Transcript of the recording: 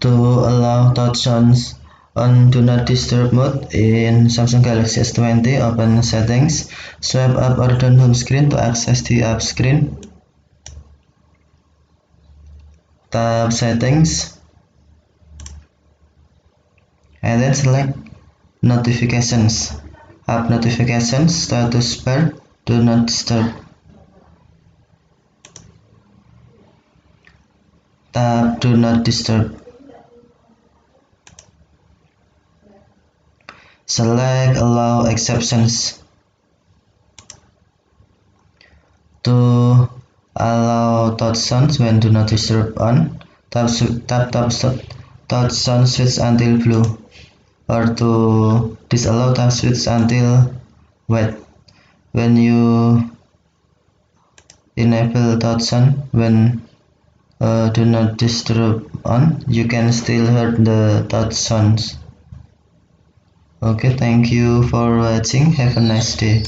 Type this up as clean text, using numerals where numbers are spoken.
To allow touch sounds on Do Not Disturb mode in Samsung Galaxy S20, open Settings, swipe up or down home screen to access the app screen. Tap Settings, and then select Notifications. App Notifications, status bar, Do Not Disturb. Tap Do Not Disturb. Select Allow Exceptions. To allow touch sounds when Do Not Disturb on, tap touch sound switch until blue, or to disallow, tap switch until white. When you enable touch sound when Do Not Disturb on, you can still hear the touch sounds. Okay, thank you for watching. Have a nice day.